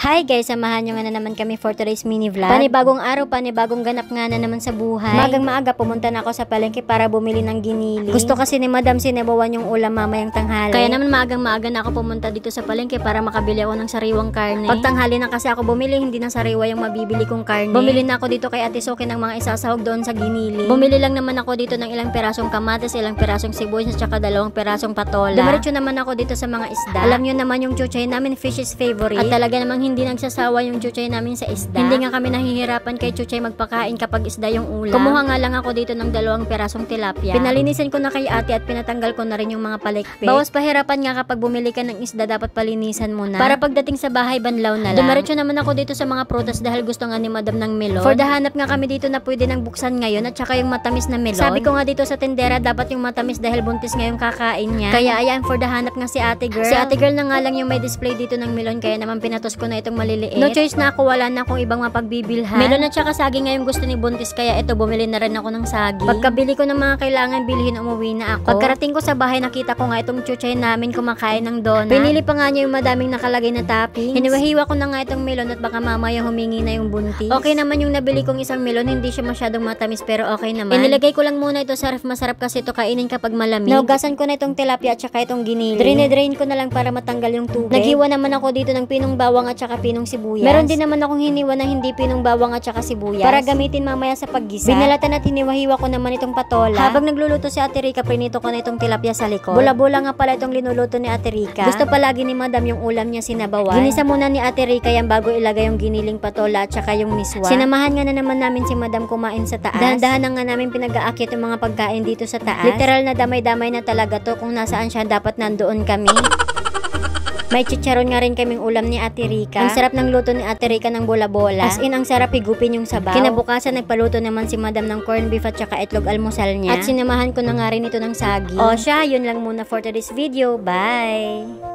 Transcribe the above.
Hi guys, samahan nyo nga na naman kami for today's mini vlog. Panibagong araw, panibagong ganap nga na naman sa buhay. Magang maaga pumunta na ako sa palengke para bumili ng ginili. Gusto kasi ni Madam sinabawan yung ulam mamayang tanghali. Kaya naman magang maaga na ako pumunta dito sa palengke para makabili ako ng sariwang karne. Pag tanghali na kasi ako bumili, hindi na sariwa yung mabibili kong karne. Bumili na ako dito kay Ate Soki ng mga isasahog doon sa ginili. Bumili lang naman ako dito ng ilang perasong kamatis, ilang perasong sibuyas at saka 2 perasong patola. Dumiretso naman ako dito sa mga isda. Alam nyo naman yung chuchay namin, fish is favorite. At talaga namang hindi nagsasawa yung chuchay namin sa isda. Hindi nga kami nahihirapan kay chuchay magpakain kapag isda yung ulam. Kumuha nga lang ako dito ng 2 perasong tilapia. Pinalinisan ko na kay ate at pinatanggal ko na rin yung mga palikpik. Bawas pahirapan nga kapag bumili ka ng isda, dapat palinisan mo na. Para pagdating sa bahay, banlaw na lang. Dumiretso naman ako dito sa mga prutas dahil gusto nga ni Madam ng melon. For the hanap nga kami dito na pwede nang buksan ngayon at saka yung matamis na melon. Sabi ko nga dito sa tendera, dapat yung matamis dahil buntis nga yung kakain niya. Kaya ayan, for the hanap nga si ate girl. Si ate girl na nga lang yung may display dito ng melon, kaya naman pinatos ko na itong maliliit. No choice na ako, wala na akong ibang mapagbibilhan. Melon at saka saging nga yung gusto ni buntis, kaya ito bumili na rin ako ng saging. Pagkabili ko ng mga kailangan bilhin, umuwi na ako. Pagkarating ko sa bahay, nakita ko nga itong chuchay namin kumakain ng donut. Pinili pa nga niya yung madaming nakalagay na toppings. Hiniwa-hiwa ko na nga itong melon at baka mamaya humingi na yung buntis. Okay naman yung nabili kong isang melon, hindi siya masyadong matamis pero okay naman. Inilagay ko lang muna ito sa ref, masarap kasi ito kainin kapag malamig. Naugasan ko na itong tilapia at saka itong ginili. Drain ko na lang para matanggal yung tubig. Naghiwa naman ako dito ng pinong bawang at saka pinong sibuyas. Meron din naman akong hiniwa na hindi pinong bawang at saka sibuyas para gamitin mamaya sa paggisa. Binalatan at hiniwa-hiwa ko naman itong patola. Habang nagluluto si Ate Rica, prinito ko na itong tilapia sa likod. Bula-bula nga pala itong linuluto ni Ate Rica. Gusto palagi ni Madam yung ulam niya sinabawan. Ginisa muna ni Ate Rica yan bago ilagay yung giniling patola at saka yung miswa. Sinamahan nga na naman namin si Madam kumain sa taas. Dahan-dahan na nga namin pinag-aakyat yung mga pagkain dito sa taas. Literal na damay-damay na talaga to. Kung nasaan siya, dapat nandoon kami. May chicharon nga rin kaming ulam ni Ate Rica. Ang sarap ng luto ni Ate Rica ng bola-bola. As in, ang sarap higupin yung sabaw. Kinabukasan, nagpaluto naman si Madam ng corned beef at saka itlog almusal niya. At sinamahan ko na nga rin ito ng saging. O siya, yun lang muna for today's video. Bye!